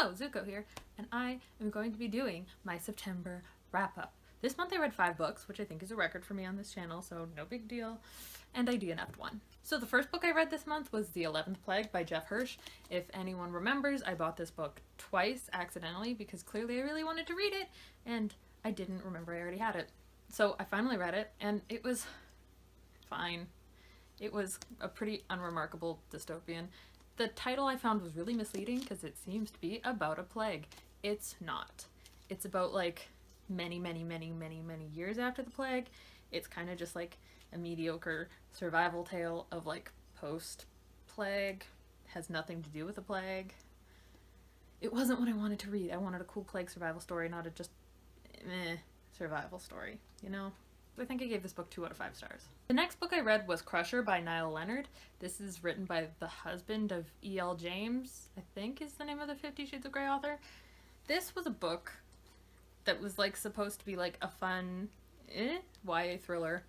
Hello, Zuko here, and I am going to be doing my September wrap-up. This month I read 5 books, which I think is a record for me on this channel, so no big deal, and I DNF'd one. So the first book I read this month was The 11th Plague by Jeff Hirsch. If anyone remembers, I bought this book twice accidentally because clearly I really wanted to read it, and I didn't remember I already had it. So I finally read it, and it was fine. It was a pretty unremarkable dystopian. The title I found was really misleading because it seems to be about a plague. It's not. It's about like many years after the plague. It's kind of just like a mediocre survival tale of like post-plague. Has nothing to do with the plague. It wasn't what I wanted to read. I wanted a cool plague survival story, not a just survival story, you know? I think I gave this book 2 out of 5 stars. The next book I read was Crusher by Niall Leonard. This is written by the husband of E.L. James, I think is the name of the 50 Shades of Grey author. This was a book that was like supposed to be like a fun YA thriller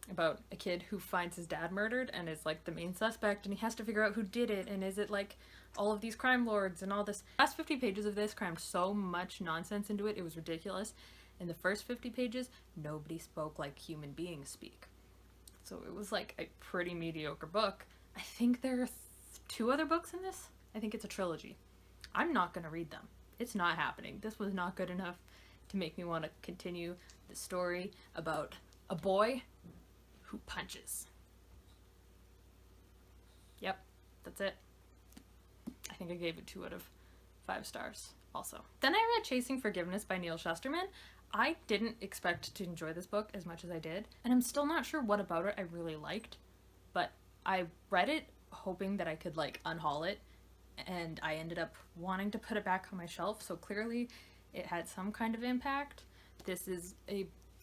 about a kid who finds his dad murdered and is like the main suspect, and he has to figure out who did it, and is it like all of these crime lords and all this. The last 50 pages of this crammed so much nonsense into it, it was ridiculous. In the first 50 pages, nobody spoke like human beings speak. So it was like a pretty mediocre book. I think there are 2 other books in this. I think it's a trilogy. I'm not going to read them. It's not happening. This was not good enough to make me want to continue the story about a boy who punches. Yep, that's it. I think I gave it 2 out of 5 stars also. Then I read Chasing Forgiveness by Neal Shusterman. I didn't expect to enjoy this book as much as I did, and I'm still not sure what about it I really liked, but I read it hoping that I could like unhaul it, and I ended up wanting to put it back on my shelf, so clearly it had some kind of impact. This is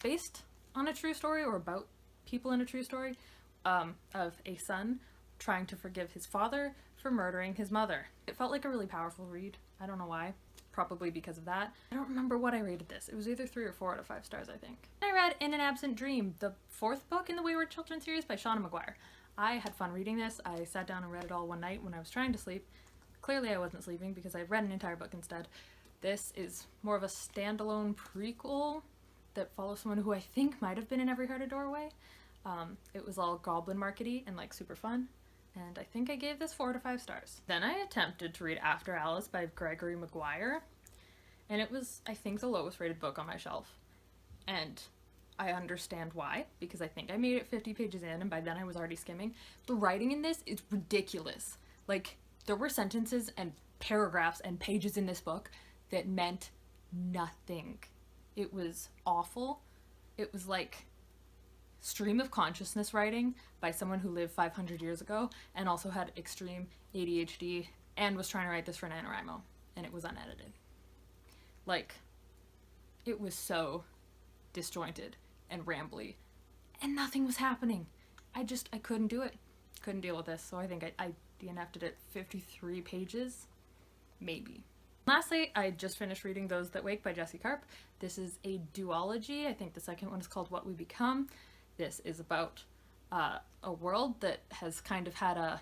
based on a true story, or about people in a true story, of a son trying to forgive his father for murdering his mother. It felt like a really powerful read. I don't know why. Probably because of that. I don't remember what I rated this. It was either 3 or 4 out of 5 stars, I think. I read In an Absent Dream, the 4th book in the Wayward Children series by Shauna Maguire. I had fun reading this. I sat down and read it all one night when I was trying to sleep. Clearly I wasn't sleeping because I read an entire book instead. This is more of a standalone prequel that follows someone who I think might have been in Every Heart a Doorway. It was all goblin markety and like super fun. And I think I gave this 4 out of 5 stars. Then I attempted to read After Alice by Gregory Maguire, and it was, I think, the lowest rated book on my shelf. And I understand why, because I think I made it 50 pages in, and by then I was already skimming. The writing in this is ridiculous. Like, there were sentences and paragraphs and pages in this book that meant nothing. It was awful. It was like stream of consciousness writing by someone who lived 500 years ago and also had extreme ADHD and was trying to write this for NaNoWriMo, and it was unedited. Like, it was so disjointed and rambly and nothing was happening. I couldn't do it. Couldn't deal with this, so I think I DNF'd it at 53 pages, maybe. Lastly, I just finished reading Those That Wake by Jessie Karp. This is a duology. I think the second one is called What We Become. This is about a world that has kind of had a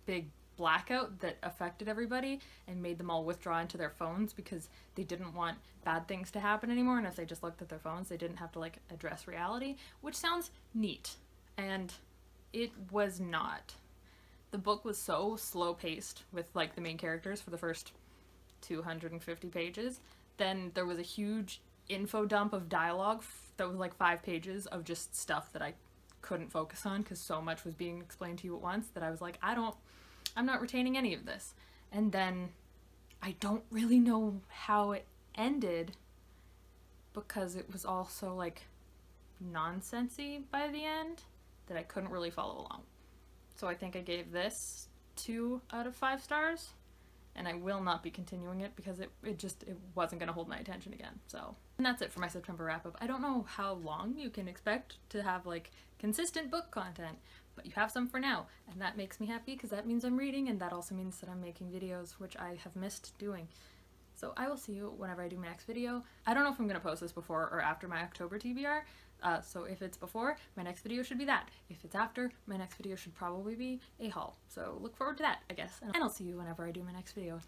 big blackout that affected everybody and made them all withdraw into their phones because they didn't want bad things to happen anymore, and if they just looked at their phones they didn't have to like address reality, which sounds neat, and it was not. The book was so slow paced with like the main characters for the first 250 pages. Then there was a huge info dump of dialogue that was like 5 pages of just stuff that I couldn't focus on because so much was being explained to you at once that I was like, I'm not retaining any of this. And then I don't really know how it ended because it was all so like nonsensy by the end that I couldn't really follow along. So I think I gave this 2 out of 5 stars. And I will not be continuing it because it wasn't going to hold my attention again. So, and that's it for my September wrap-up. I don't know how long you can expect to have like consistent book content, but you have some for now, and that makes me happy because that means I'm reading, and that also means that I'm making videos, which I have missed doing. So I will see you whenever I do my next video. I don't know if I'm going to post this before or after my October TBR, so if it's before, my next video should be that. If it's after, my next video should probably be a haul. So look forward to that, I guess. And I'll see you whenever I do my next video.